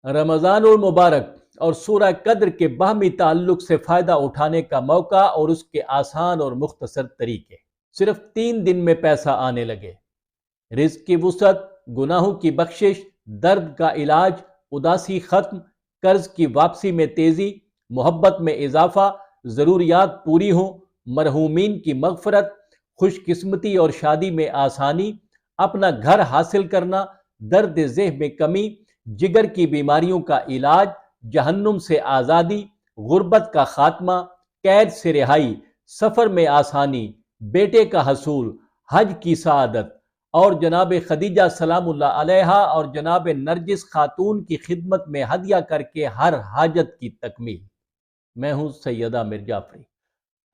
رمضان المبارک اور سورہ قدر کے باہمی تعلق سے فائدہ اٹھانے کا موقع اور اس کے آسان اور مختصر طریقے۔ صرف 3 دن میں پیسہ آنے لگے، رزق کی وسعت، گناہوں کی بخشش، درد کا علاج، اداسی ختم، قرض کی واپسی میں تیزی، محبت میں اضافہ، ضروریات پوری ہوں، مرحومین کی مغفرت، خوش قسمتی اور شادی میں آسانی، اپنا گھر حاصل کرنا، درد ذہ میں کمی، جگر کی بیماریوں کا علاج، جہنم سے آزادی، غربت کا خاتمہ، قید سے رہائی، سفر میں آسانی، بیٹے کا حصول، حج کی سعادت، اور جناب خدیجہ سلام اللہ علیہا اور جناب نرجس خاتون کی خدمت میں ہدیہ کر کے ہر حاجت کی تکمیل۔ میں ہوں سیدہ میر جعفری۔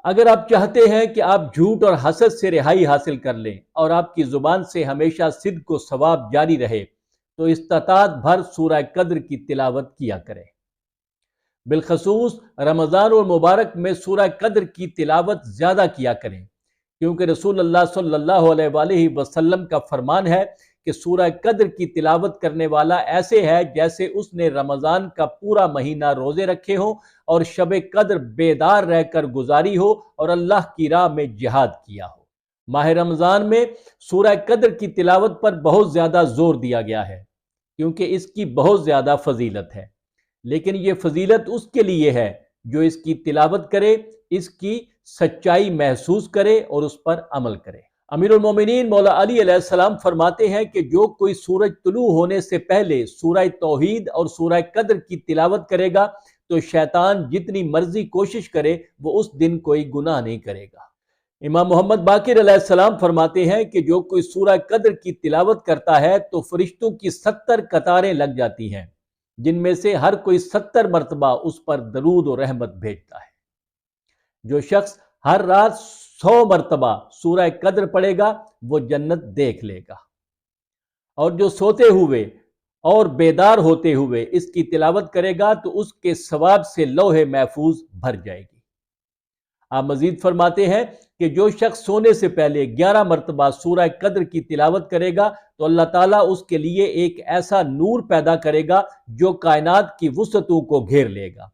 اگر آپ چاہتے ہیں کہ آپ جھوٹ اور حسد سے رہائی حاصل کر لیں اور آپ کی زبان سے ہمیشہ صدق و ثواب جاری رہے تو استطاعت بھر سورہ قدر کی تلاوت کیا کریں۔ بالخصوص رمضان المبارک میں سورہ قدر کی تلاوت زیادہ کیا کریں، کیونکہ رسول اللہ صلی اللہ علیہ وآلہ وسلم کا فرمان ہے کہ سورہ قدر کی تلاوت کرنے والا ایسے ہے جیسے اس نے رمضان کا پورا مہینہ روزے رکھے ہوں اور شب قدر بیدار رہ کر گزاری ہو اور اللہ کی راہ میں جہاد کیا ہو۔ ماہ رمضان میں سورہ قدر کی تلاوت پر بہت زیادہ زور دیا گیا ہے کیونکہ اس کی بہت زیادہ فضیلت ہے، لیکن یہ فضیلت اس کے لیے ہے جو اس کی تلاوت کرے، اس کی سچائی محسوس کرے اور اس پر عمل کرے۔ امیر المومنین مولا علی علیہ السلام فرماتے ہیں کہ جو کوئی سورج طلوع ہونے سے پہلے سورہ توحید اور سورہ قدر کی تلاوت کرے گا تو شیطان جتنی مرضی کوشش کرے وہ اس دن کوئی گناہ نہیں کرے گا۔ امام محمد باقر علیہ السلام فرماتے ہیں کہ جو کوئی سورہ قدر کی تلاوت کرتا ہے تو فرشتوں کی 70 قطاریں لگ جاتی ہیں، جن میں سے ہر کوئی 70 مرتبہ اس پر درود و رحمت بھیجتا ہے۔ جو شخص ہر رات 100 مرتبہ سورہ قدر پڑھے گا وہ جنت دیکھ لے گا، اور جو سوتے ہوئے اور بیدار ہوتے ہوئے اس کی تلاوت کرے گا تو اس کے ثواب سے لوح محفوظ بھر جائے گی۔ آپ مزید فرماتے ہیں کہ جو شخص سونے سے پہلے 11 مرتبہ سورہ قدر کی تلاوت کرے گا تو اللہ تعالیٰ اس کے لیے ایک ایسا نور پیدا کرے گا جو کائنات کی وسعتوں کو گھیر لے گا،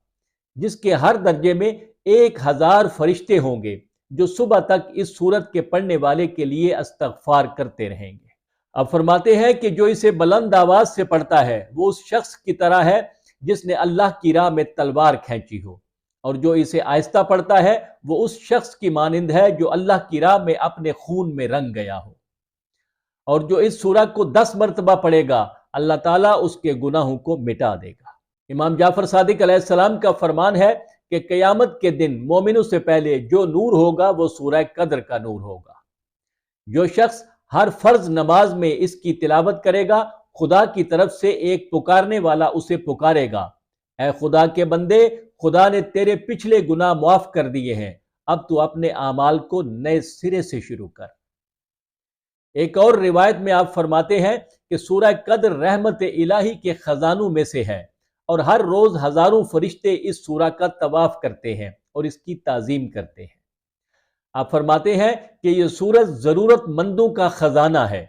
جس کے ہر درجے میں 1000 فرشتے ہوں گے جو صبح تک اس سورت کے پڑھنے والے کے لیے استغفار کرتے رہیں گے۔ اب فرماتے ہیں کہ جو اسے بلند آواز سے پڑھتا ہے وہ اس شخص کی طرح ہے جس نے اللہ کی راہ میں تلوار کھینچی ہو، اور جو اسے آہستہ پڑھتا ہے وہ اس شخص کی مانند ہے جو اللہ کی راہ میں اپنے خون میں رنگ گیا ہو، اور جو اس سورہ کو 10 مرتبہ پڑھے گا اللہ تعالیٰ اس کے گناہوں کو مٹا دے گا۔ امام جعفر صادق علیہ السلام کا فرمان ہے کہ قیامت کے دن مومنوں سے پہلے جو نور ہوگا وہ سورہ قدر کا نور ہوگا۔ جو شخص ہر فرض نماز میں اس کی تلاوت کرے گا خدا کی طرف سے ایک پکارنے والا اسے پکارے گا، اے خدا کے بندے، خدا نے تیرے پچھلے گناہ معاف کر دیے ہیں، اب تو اپنے اعمال کو نئے سرے سے شروع کر۔ ایک اور روایت میں آپ فرماتے ہیں کہ سورہ قدر رحمت الہی کے خزانوں میں سے ہے، اور ہر روز ہزاروں فرشتے اس سورہ کا طواف کرتے ہیں اور اس کی تعظیم کرتے ہیں۔ آپ فرماتے ہیں کہ یہ سورت ضرورت مندوں کا خزانہ ہے،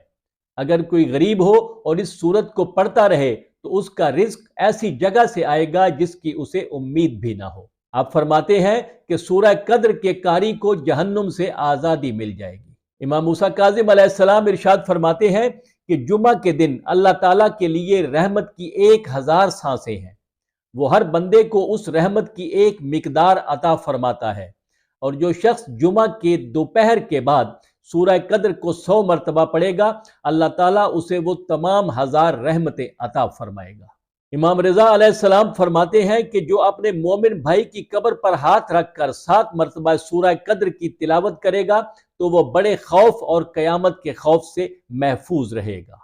اگر کوئی غریب ہو اور اس سورت کو پڑھتا رہے تو اس کا رزق ایسی جگہ سے آئے گا جس کی اسے امید بھی نہ ہو۔ آپ فرماتے ہیں کہ سورہ قدر کے قاری کو جہنم سے آزادی مل جائے گی۔ امام موسیٰ کاظم علیہ السلام ارشاد فرماتے ہیں کہ جمعہ کے دن اللہ تعالیٰ کے لیے رحمت کی 1000 سانسیں ہیں، وہ ہر بندے کو اس رحمت کی ایک مقدار عطا فرماتا ہے، اور جو شخص جمعہ کے دوپہر کے بعد سورہ قدر کو 100 مرتبہ پڑھے گا اللہ تعالیٰ اسے وہ تمام 1000 رحمتیں عطا فرمائے گا۔ امام رضا علیہ السلام فرماتے ہیں کہ جو اپنے مومن بھائی کی قبر پر ہاتھ رکھ کر 7 مرتبہ سورہ قدر کی تلاوت کرے گا تو وہ بڑے خوف اور قیامت کے خوف سے محفوظ رہے گا،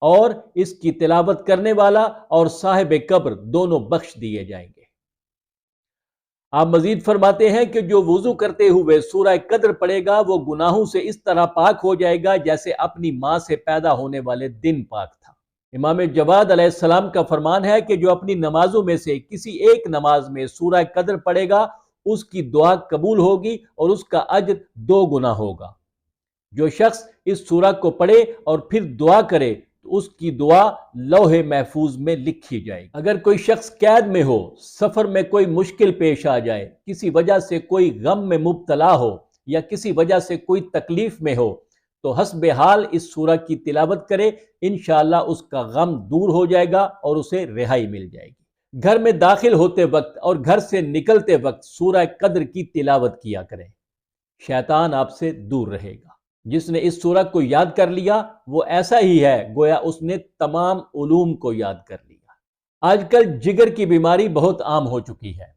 اور اس کی تلاوت کرنے والا اور صاحب قبر دونوں بخش دیے جائیں گے۔ آپ مزید فرماتے ہیں کہ جو وضو کرتے ہوئے سورہ قدر پڑھے گا وہ گناہوں سے اس طرح پاک ہو جائے گا جیسے اپنی ماں سے پیدا ہونے والے دن پاک تھا۔ امام جواد علیہ السلام کا فرمان ہے کہ جو اپنی نمازوں میں سے کسی ایک نماز میں سورہ قدر پڑھے گا اس کی دعا قبول ہوگی اور اس کا اجر 2 گنا ہوگا۔ جو شخص اس سورہ کو پڑھے اور پھر دعا کرے تو اس کی دعا لوح محفوظ میں لکھی جائے گی۔ اگر کوئی شخص قید میں ہو، سفر میں کوئی مشکل پیش آ جائے، کسی وجہ سے کوئی غم میں مبتلا ہو یا کسی وجہ سے کوئی تکلیف میں ہو، تو حسب حال اس سورہ کی تلاوت کرے، انشاءاللہ اس کا غم دور ہو جائے گا اور اسے رہائی مل جائے گی۔ گھر میں داخل ہوتے وقت اور گھر سے نکلتے وقت سورہ قدر کی تلاوت کیا کریں، شیطان آپ سے دور رہے گا۔ جس نے اس سورہ کو یاد کر لیا وہ ایسا ہی ہے گویا اس نے تمام علوم کو یاد کر لیا۔ آج کل جگر کی بیماری بہت عام ہو چکی ہے۔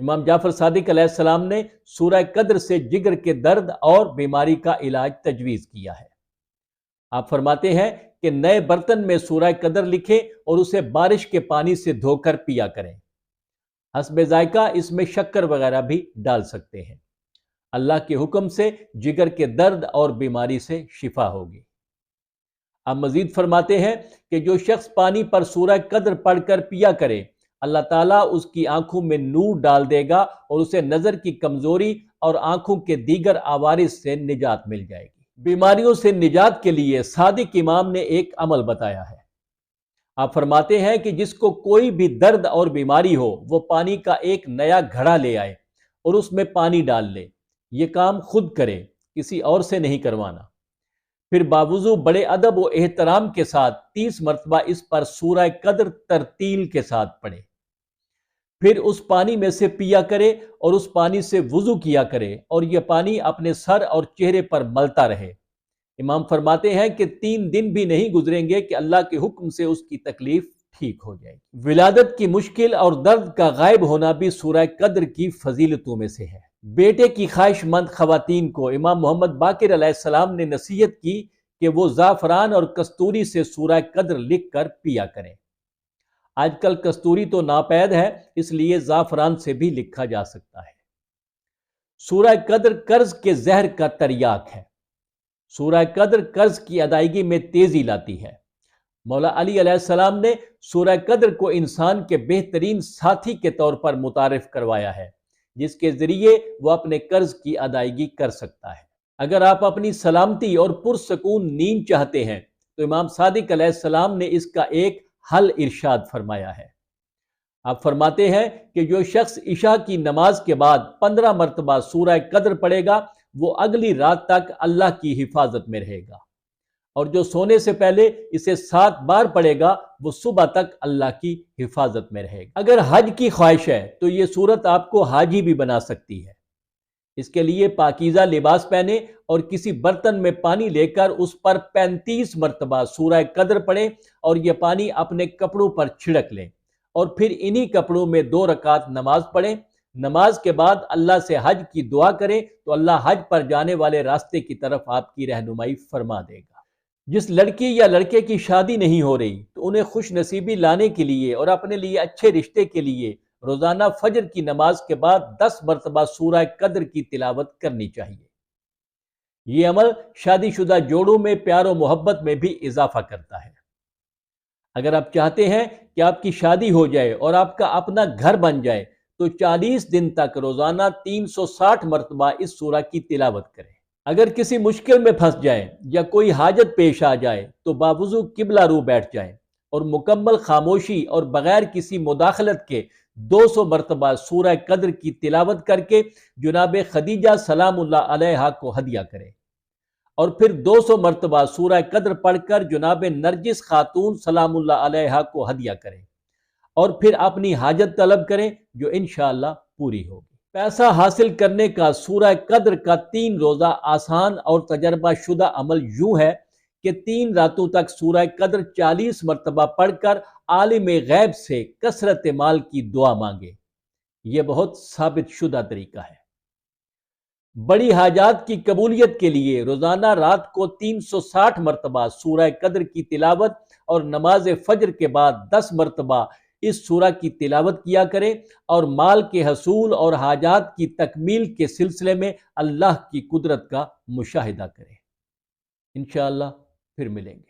امام جعفر صادق علیہ السلام نے سورہ قدر سے جگر کے درد اور بیماری کا علاج تجویز کیا ہے۔ آپ فرماتے ہیں کہ نئے برتن میں سورہ قدر لکھیں اور اسے بارش کے پانی سے دھو کر پیا کریں۔ حسب ذائقہ اس میں شکر وغیرہ بھی ڈال سکتے ہیں۔ اللہ کے حکم سے جگر کے درد اور بیماری سے شفا ہوگی۔ آپ مزید فرماتے ہیں کہ جو شخص پانی پر سورہ قدر پڑھ کر پیا کرے، اللہ تعالیٰ اس کی آنکھوں میں نور ڈال دے گا اور اسے نظر کی کمزوری اور آنکھوں کے دیگر عوارض سے نجات مل جائے گی۔ بیماریوں سے نجات کے لیے صادق امام نے ایک عمل بتایا ہے۔ آپ فرماتے ہیں کہ جس کو کوئی بھی درد اور بیماری ہو وہ پانی کا ایک نیا گھڑا لے آئے اور اس میں پانی ڈال لے۔ یہ کام خود کرے، کسی اور سے نہیں کروانا۔ پھر باوضو بڑے ادب و احترام کے ساتھ 30 مرتبہ اس پر سورہ قدر ترتیل کے ساتھ پڑھے۔ پھر اس پانی میں سے پیا کرے اور اس پانی سے وضو کیا کرے اور یہ پانی اپنے سر اور چہرے پر ملتا رہے۔ امام فرماتے ہیں کہ 3 دن بھی نہیں گزریں گے کہ اللہ کے حکم سے اس کی تکلیف ٹھیک ہو جائے گی۔ ولادت کی مشکل اور درد کا غائب ہونا بھی سورہ قدر کی فضیلتوں میں سے ہے۔ بیٹے کی خواہش مند خواتین کو امام محمد باقر علیہ السلام نے نصیحت کی کہ وہ زعفران اور کستوری سے سورہ قدر لکھ کر پیا کریں۔ آج کل کستوری تو ناپید ہے، اس لیے زعفران سے بھی لکھا جا سکتا ہے۔ سورہ قدر قرض کے زہر کا تریاک ہے۔ سورہ قدر قرض کی ادائیگی میں تیزی لاتی ہے۔ مولا علی علیہ السلام نے سورہ قدر کو انسان کے بہترین ساتھی کے طور پر متعارف کروایا ہے، جس کے ذریعے وہ اپنے قرض کی ادائیگی کر سکتا ہے۔ اگر آپ اپنی سلامتی اور پرسکون نیند چاہتے ہیں تو امام صادق علیہ السلام نے اس کا ایک حل ارشاد فرمایا ہے۔ آپ فرماتے ہیں کہ جو شخص عشاء کی نماز کے بعد 15 مرتبہ سورہ قدر پڑھے گا وہ اگلی رات تک اللہ کی حفاظت میں رہے گا، اور جو سونے سے پہلے اسے 7 بار پڑھے گا وہ صبح تک اللہ کی حفاظت میں رہے گا۔ اگر حج کی خواہش ہے تو یہ صورت آپ کو حاجی بھی بنا سکتی ہے۔ اس کے لیے پاکیزہ لباس پہنے اور کسی برتن میں پانی لے کر اس پر 35 مرتبہ سورہ قدر پڑھیں اور یہ پانی اپنے کپڑوں پر چھڑک لیں، اور پھر انہی کپڑوں میں 2 رکعت نماز پڑھیں۔ نماز کے بعد اللہ سے حج کی دعا کریں تو اللہ حج پر جانے والے راستے کی طرف آپ کی رہنمائی فرما دے گا۔ جس لڑکی یا لڑکے کی شادی نہیں ہو رہی تو انہیں خوش نصیبی لانے کے لیے اور اپنے لیے اچھے رشتے کے لیے روزانہ فجر کی نماز کے بعد 10 مرتبہ سورہ قدر کی تلاوت کرنی چاہیے۔ یہ عمل شادی شدہ جوڑوں میں پیار و محبت میں بھی اضافہ کرتا ہے۔ اگر آپ چاہتے ہیں کہ آپ کی شادی ہو جائے اور آپ کا اپنا گھر بن جائے تو 40 دن تک روزانہ 360 مرتبہ اس سورہ کی تلاوت کریں۔ اگر کسی مشکل میں پھنس جائیں یا کوئی حاجت پیش آ جائے تو باوضو قبلہ رو بیٹھ جائیں اور مکمل خاموشی اور بغیر کسی مداخلت کے 200 مرتبہ سورہ قدر کی تلاوت کر کے جناب خدیجہ سلام اللہ علیہا کو ہدیہ کریں، اور پھر 200 مرتبہ سورہ قدر پڑھ کر جناب نرجس خاتون سلام اللہ علیہا کو ہدیہ کریں، اور پھر اپنی حاجت طلب کریں جو انشاءاللہ پوری ہوگی۔ پیسہ حاصل کرنے کا سورہ قدر کا 3 روزہ آسان اور تجربہ شدہ عمل یوں ہے کہ 3 راتوں تک سورہ قدر 40 مرتبہ پڑھ کر عالم غیب سے کثرت مال کی دعا مانگے۔ یہ بہت ثابت شدہ طریقہ ہے۔ بڑی حاجات کی قبولیت کے لیے روزانہ رات کو 360 مرتبہ سورہ قدر کی تلاوت اور نماز فجر کے بعد 10 مرتبہ اس سورہ کی تلاوت کیا کریں، اور مال کے حصول اور حاجات کی تکمیل کے سلسلے میں اللہ کی قدرت کا مشاہدہ کریں۔ انشاءاللہ پھر ملیں گے۔